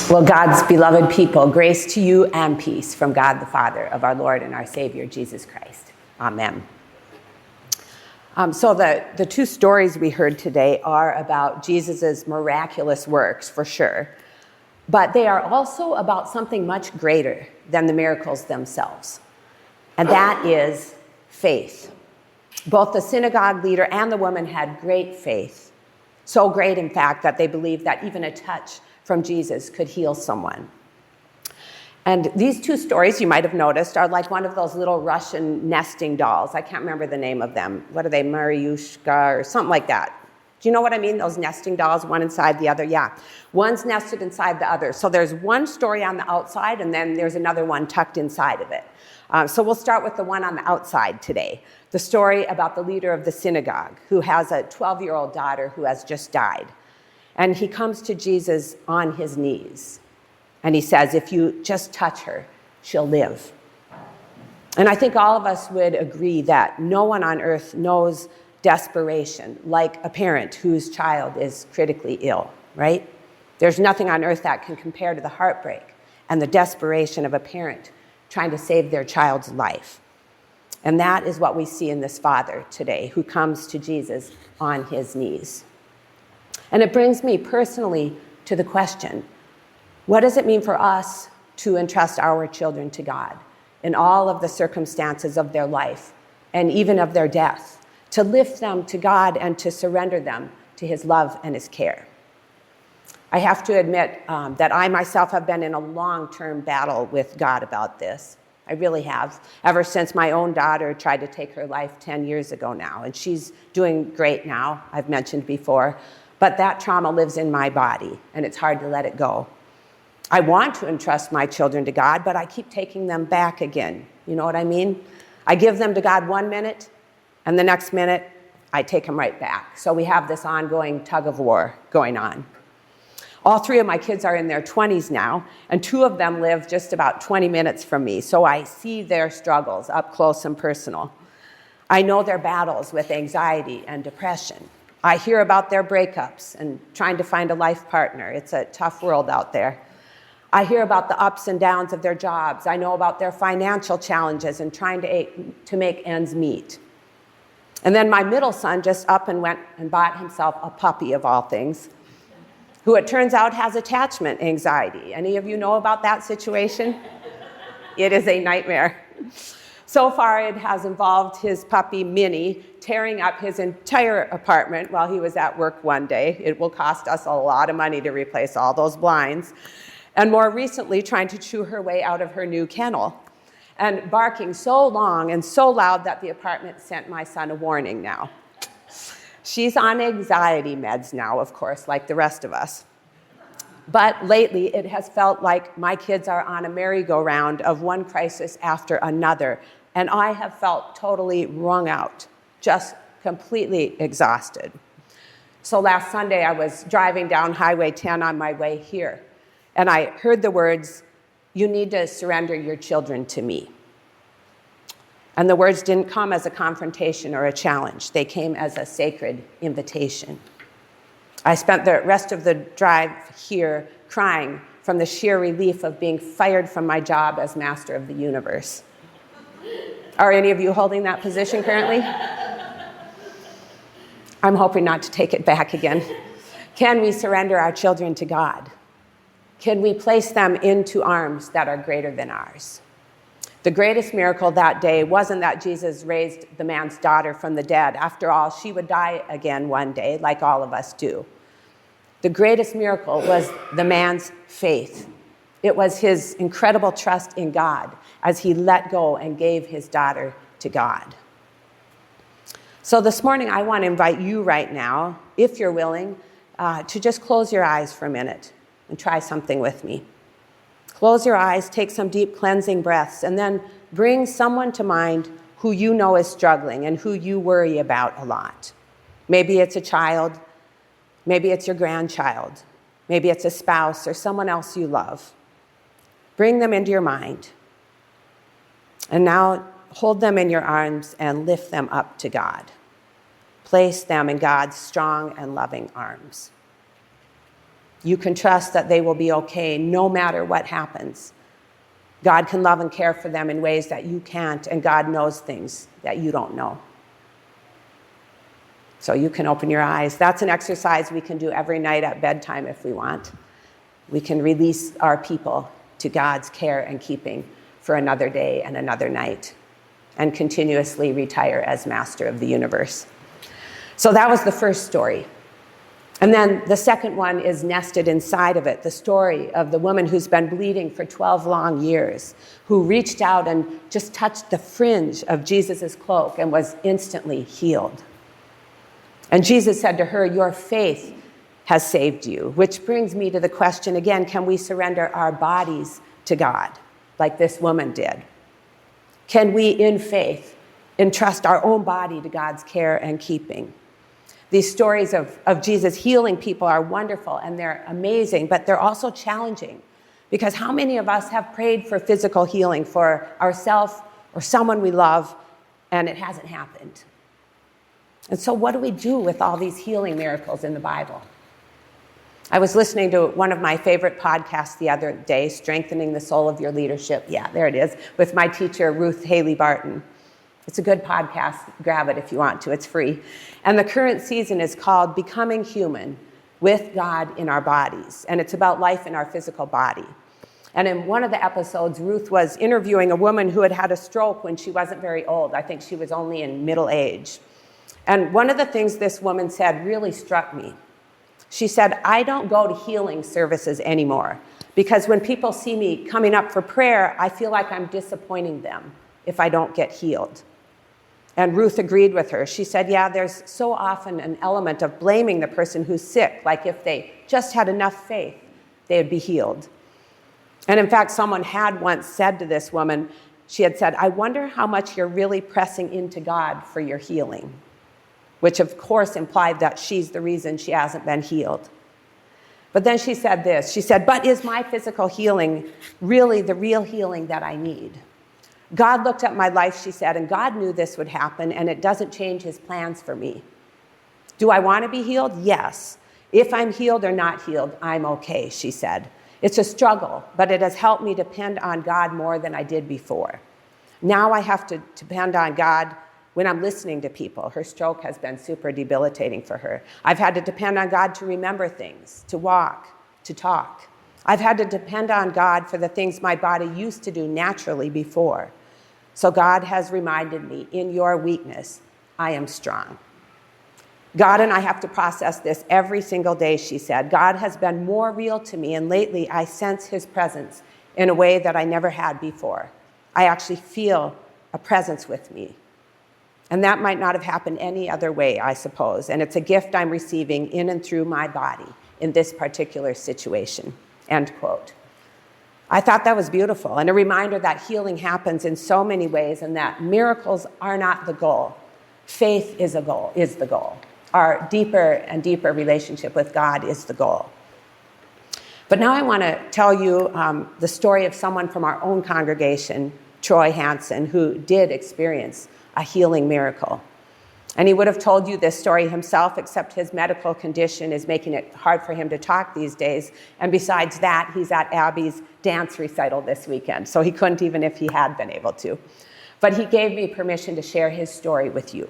Well, God's beloved people, grace to you and peace from God the Father of our Lord and our Savior, Jesus Christ. Amen. So the two stories we heard today are about Jesus' miraculous works, for sure. But they are also about something much greater than the miracles themselves. And that is faith. Both the synagogue leader and the woman had great faith. So great, in fact, that they believed that even a touch from Jesus could heal someone. And these two stories, you might have noticed, are like one of those little Russian nesting dolls. I can't remember the name of them. What are they, Mariushka or something like that? Do you know what I mean? Those nesting dolls, one inside the other? Yeah. One's nested inside the other. So there's one story on the outside, and then there's another one tucked inside of it. So we'll start with the one on the outside today. The story about the leader of the synagogue who has a 12-year-old daughter who has just died. And he comes to Jesus on his knees. And he says, if you just touch her, she'll live. And I think all of us would agree that no one on earth knows desperation like a parent whose child is critically ill, right? There's nothing on earth that can compare to the heartbreak and the desperation of a parent trying to save their child's life. And that is what we see in this father today who comes to Jesus on his knees. And it brings me personally to the question, what does it mean for us to entrust our children to God in all of the circumstances of their life and even of their death, to lift them to God and to surrender them to his love and his care? I have to admit that I myself have been in a long-term battle with God about this. I really have, ever since my own daughter tried to take her life 10 years ago now. And she's doing great now, I've mentioned before. But that trauma lives in my body, and it's hard to let it go. I want to entrust my children to God, but I keep taking them back again. You know what I mean? I give them to God 1 minute, and the next minute, I take them right back. So we have this ongoing tug of war going on. All three of my kids are in their 20s now, and two of them live just about 20 minutes from me, so I see their struggles up close and personal. I know their battles with anxiety and depression. I hear about their breakups and trying to find a life partner. It's a tough world out there. I hear about the ups and downs of their jobs. I know about their financial challenges and trying to make ends meet. And then my middle son just up and went and bought himself a puppy, of all things, who it turns out has attachment anxiety. Any of you know about that situation? It is a nightmare. So far, it has involved his puppy, Minnie, tearing up his entire apartment while he was at work one day. It will cost us a lot of money to replace all those blinds. And more recently, trying to chew her way out of her new kennel and barking so long and so loud that the apartment sent my son a warning now. She's on anxiety meds now, of course, like the rest of us. But lately, it has felt like my kids are on a merry-go-round of one crisis after another, and I have felt totally wrung out, just completely exhausted. So last Sunday, I was driving down Highway 10 on my way here, and I heard the words, "You need to surrender your children to me." And the words didn't come as a confrontation or a challenge. They came as a sacred invitation. I spent the rest of the drive here crying from the sheer relief of being fired from my job as master of the universe. Are any of you holding that position currently? I'm hoping not to take it back again. Can we surrender our children to God? Can we place them into arms that are greater than ours? The greatest miracle that day wasn't that Jesus raised the man's daughter from the dead. After all, she would die again one day, like all of us do. The greatest miracle was the man's faith. It was his incredible trust in God as he let go and gave his daughter to God. So this morning, I want to invite you right now, if you're willing, to just close your eyes for a minute and try something with me. Close your eyes, take some deep cleansing breaths, and then bring someone to mind who you know is struggling and who you worry about a lot. Maybe it's a child. Maybe it's your grandchild. Maybe it's a spouse or someone else you love. Bring them into your mind. And now hold them in your arms and lift them up to God. Place them in God's strong and loving arms. You can trust that they will be okay no matter what happens. God can love and care for them in ways that you can't, and God knows things that you don't know. So you can open your eyes. That's an exercise we can do every night at bedtime if we want. We can release our people to God's care and keeping for another day and another night, and continuously retire as master of the universe. So that was the first story. And then the second one is nested inside of it, the story of the woman who's been bleeding for 12 long years, who reached out and just touched the fringe of Jesus' cloak and was instantly healed. And Jesus said to her, "Your faith has saved you," which brings me to the question again, can we surrender our bodies to God like this woman did? Can we, in faith, entrust our own body to God's care and keeping? These stories of Jesus healing people are wonderful and they're amazing, but they're also challenging, because how many of us have prayed for physical healing for ourselves or someone we love, and it hasn't happened? And so what do we do with all these healing miracles in the Bible? I was listening to one of my favorite podcasts the other day, Strengthening the Soul of Your Leadership. Yeah, there it is, with my teacher, Ruth Haley Barton. It's a good podcast. Grab it if you want to. It's free. And the current season is called Becoming Human with God in Our Bodies. And it's about life in our physical body. And in one of the episodes, Ruth was interviewing a woman who had had a stroke when she wasn't very old. I think she was only in middle age. And one of the things this woman said really struck me. She said, "I don't go to healing services anymore because when people see me coming up for prayer, I feel like I'm disappointing them if I don't get healed." And Ruth agreed with her. She said, "Yeah, there's so often an element of blaming the person who's sick, like if they just had enough faith, they would be healed." And in fact, someone had once said to this woman, she had said, "I wonder how much you're really pressing into God for your healing," which of course implied that she's the reason she hasn't been healed. But then she said this, she said, "But is my physical healing really the real healing that I need? God looked at my life," she said, "and God knew this would happen, and it doesn't change his plans for me. Do I want to be healed? Yes. If I'm healed or not healed, I'm okay," she said. "It's a struggle, but it has helped me depend on God more than I did before. Now I have to depend on God when I'm listening to people." Her stroke has been super debilitating for her. "I've had to depend on God to remember things, to walk, to talk. I've had to depend on God for the things my body used to do naturally before. So God has reminded me, in your weakness, I am strong." God and I have to process this every single day, she said. "God has been more real to me, and lately I sense his presence in a way that I never had before. I actually feel a presence with me. And that might not have happened any other way, I suppose. And it's a gift I'm receiving in and through my body in this particular situation." End quote. I thought that was beautiful, and a reminder that healing happens in so many ways and that miracles are not the goal. Faith is the goal. Our deeper and deeper relationship with God is the goal. But now I want to tell you the story of someone from our own congregation, Troy Hansen, who did experience a healing miracle. And he would have told you this story himself, except his medical condition is making it hard for him to talk these days. And besides that, he's at Abby's dance recital this weekend, so he couldn't even if he had been able to. But he gave me permission to share his story with you.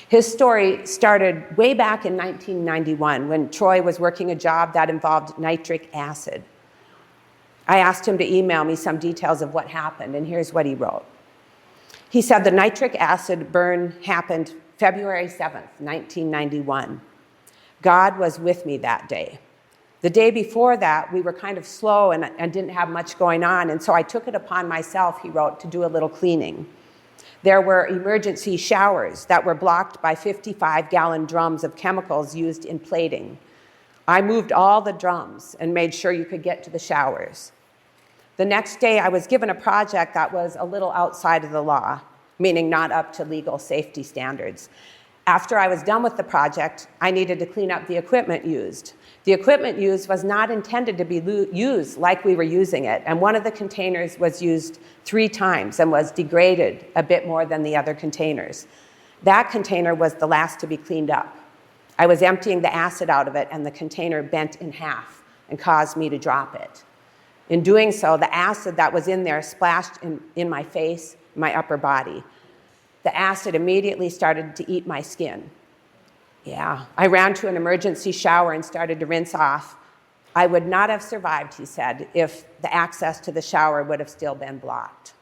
His story started way back in 1991 when Troy was working a job that involved nitric acid. I asked him to email me some details of what happened, and here's what he wrote. He said the nitric acid burn happened February 7th, 1991. God was with me that day. The day before that, we were kind of slow and didn't have much going on, and so I took it upon myself, he wrote, to do a little cleaning. There were emergency showers that were blocked by 55-gallon drums of chemicals used in plating. I moved all the drums and made sure you could get to the showers. The next day, I was given a project that was a little outside of the law, meaning not up to legal safety standards. After I was done with the project, I needed to clean up the equipment used. The equipment used was not intended to be used like we were using it, and one of the containers was used 3 times and was degraded a bit more than the other containers. That container was the last to be cleaned up. I was emptying the acid out of it, and the container bent in half and caused me to drop it. In doing so, the acid that was in there splashed in my face, my upper body. The acid immediately started to eat my skin. Yeah, I ran to an emergency shower and started to rinse off. I would not have survived, he said, if the access to the shower would have still been blocked.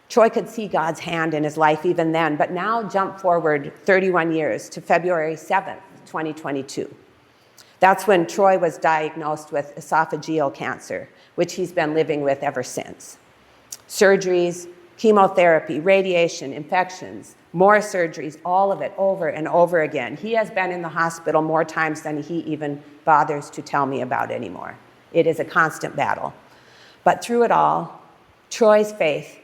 Troy could see God's hand in his life even then, but now jump forward 31 years to February 7th, 2022. That's when Troy was diagnosed with esophageal cancer, which he's been living with ever since. Surgeries, chemotherapy, radiation, infections, more surgeries, all of it over and over again. He has been in the hospital more times than he even bothers to tell me about anymore. It is a constant battle. But through it all, Troy's faith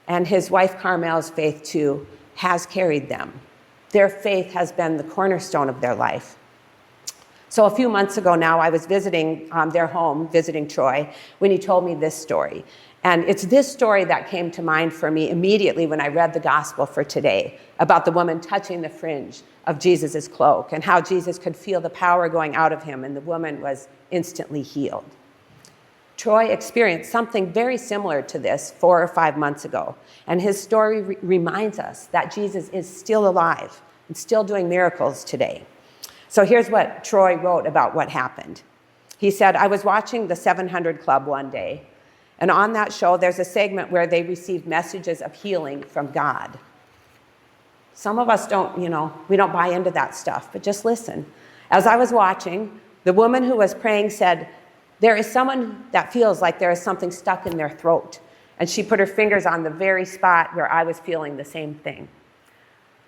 and his wife Carmel's faith too has carried them. Their faith has been the cornerstone of their life. So a few months ago now, I was visiting their home, visiting Troy, when he told me this story. And it's this story that came to mind for me immediately when I read the gospel for today about the woman touching the fringe of Jesus' cloak and how Jesus could feel the power going out of him and the woman was instantly healed. Troy experienced something very similar to this 4 or 5 months ago, and his story reminds us that Jesus is still alive and still doing miracles today. So here's what Troy wrote about what happened. He said, I was watching the 700 Club one day, and on that show, there's a segment where they receive messages of healing from God. Some of us don't, we don't buy into that stuff, but just listen. As I was watching, the woman who was praying said, there is someone that feels like there is something stuck in their throat. And she put her fingers on the very spot where I was feeling the same thing.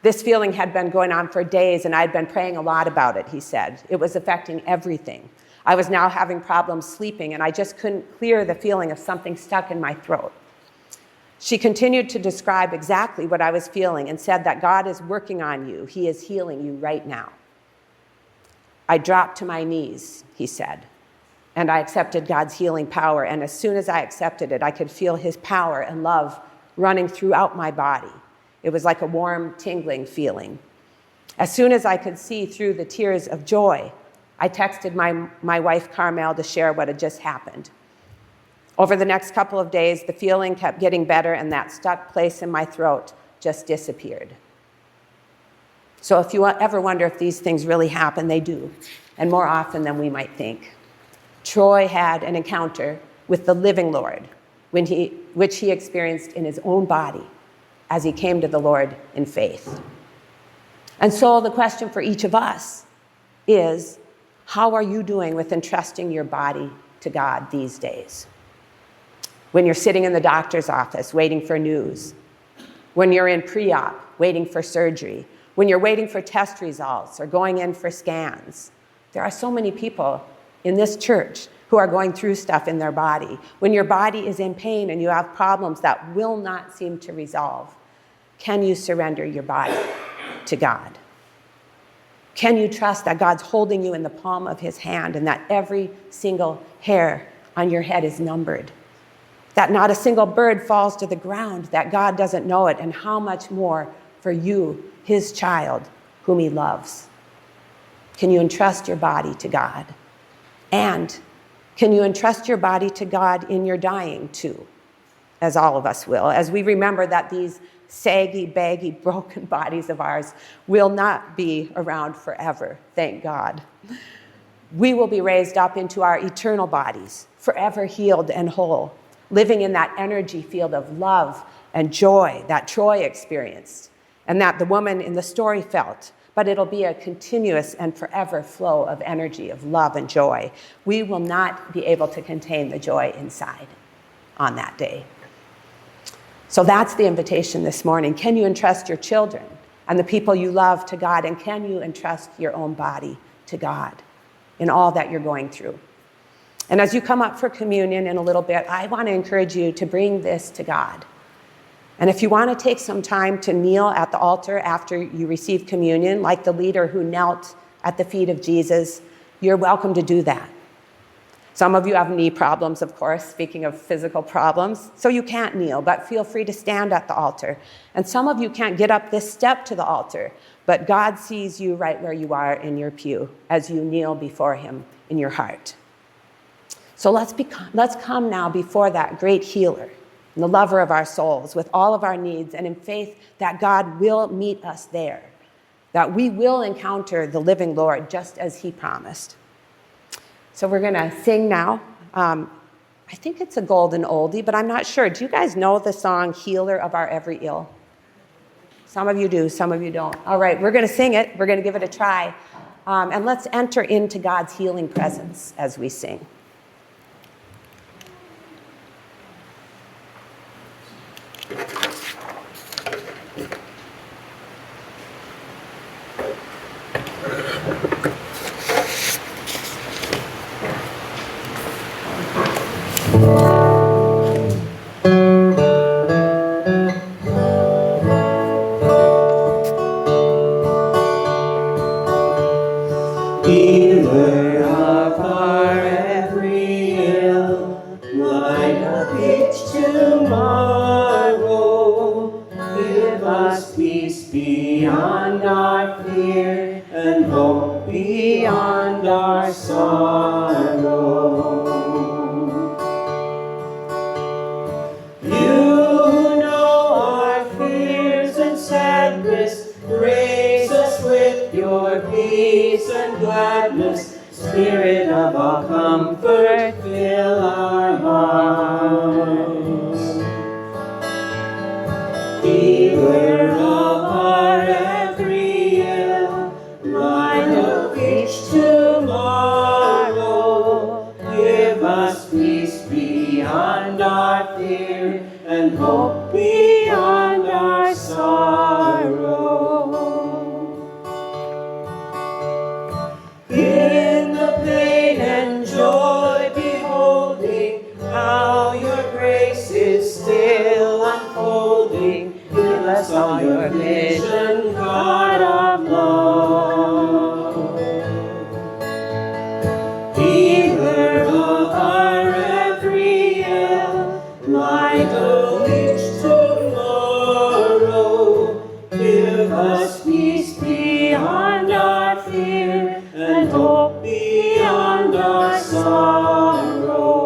This feeling had been going on for days, and I'd been praying a lot about it, he said. It was affecting everything. I was now having problems sleeping, and I just couldn't clear the feeling of something stuck in my throat. She continued to describe exactly what I was feeling and said that God is working on you. He is healing you right now. I dropped to my knees, he said, and I accepted God's healing power. And as soon as I accepted it, I could feel his power and love running throughout my body. It was like a warm, tingling feeling. As soon as I could see through the tears of joy, I texted my wife, Carmel, to share what had just happened. Over the next couple of days, the feeling kept getting better, and that stuck place in my throat just disappeared. So if you ever wonder if these things really happen, they do, and more often than we might think. Troy had an encounter with the living Lord, which he experienced in his own body as he came to the Lord in faith. And so the question for each of us is, how are you doing with entrusting your body to God these days? When you're sitting in the doctor's office waiting for news, when you're in pre-op waiting for surgery, when you're waiting for test results or going in for scans. There are so many people in this church who are going through stuff in their body. When your body is in pain and you have problems that will not seem to resolve, can you surrender your body to God? Can you trust that God's holding you in the palm of his hand and that every single hair on your head is numbered? That not a single bird falls to the ground, that God doesn't know it, and how much more for you, his child, whom he loves. Can you entrust your body to God? And can you entrust your body to God in your dying too, as all of us will, as we remember that these saggy, baggy, broken bodies of ours will not be around forever, thank God. We will be raised up into our eternal bodies, forever healed and whole, living in that energy field of love and joy that Troy experienced and that the woman in the story felt. But it'll be a continuous and forever flow of energy, of love and joy. We will not be able to contain the joy inside on that day. So that's the invitation this morning. Can you entrust your children and the people you love to God? And can you entrust your own body to God in all that you're going through? And as you come up for communion in a little bit, I want to encourage you to bring this to God. And if you want to take some time to kneel at the altar after you receive communion, like the leader who knelt at the feet of Jesus, you're welcome to do that. Some of you have knee problems, of course, speaking of physical problems, so you can't kneel, but feel free to stand at the altar. And some of you can't get up this step to the altar, but God sees you right where you are in your pew as you kneel before him in your heart. So let's come now before that great healer, the lover of our souls, with all of our needs, and in faith that God will meet us there, that we will encounter the living Lord just as he promised. So we're going to sing now. I think it's a golden oldie, but I'm not sure. Do you guys know the song, Healer of Our Every Ill? Some of you do, some of you don't. All right, we're going to sing it. We're going to give it a try. And let's enter into God's healing presence as we sing. Healer of our every ill, light of each tomorrow, give us peace beyond our fear and hope beyond our sorrow. You know our fears and sadness, grace us with your peace and gladness. Spirit of all comfort, fill our hearts. Healer of our every ill, light of each tomorrow, give us peace beyond our fear and hope beyond our sorrow. In the pain and joy beholding how your grace is still unfolding, give us all your vision, God of love. Healer of our every ill, light of each tomorrow, give us peace beyond our fear and hope beyond our sorrow.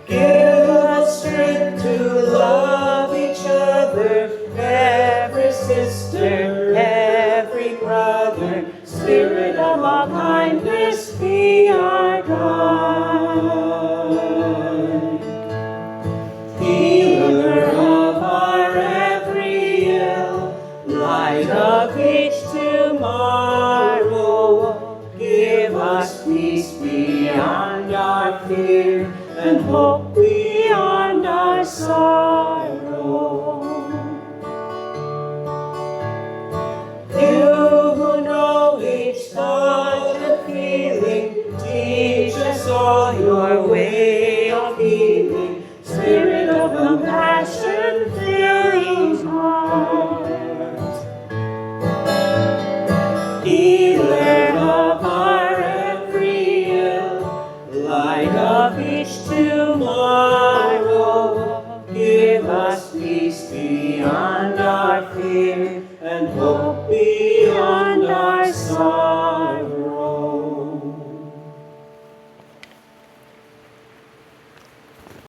Give us strength to love each other, every sister, every brother. Spirit of all kindness, be our guide. Healer of our every ill, light of each tomorrow, give us peace beyond our fear and hope beyond our sorrow. You who know each thought and feeling, teach us all your way of healing. Spirit of compassion, fill each heart. Healer of our every ill, light of each tomorrow, give us peace beyond our fear and hope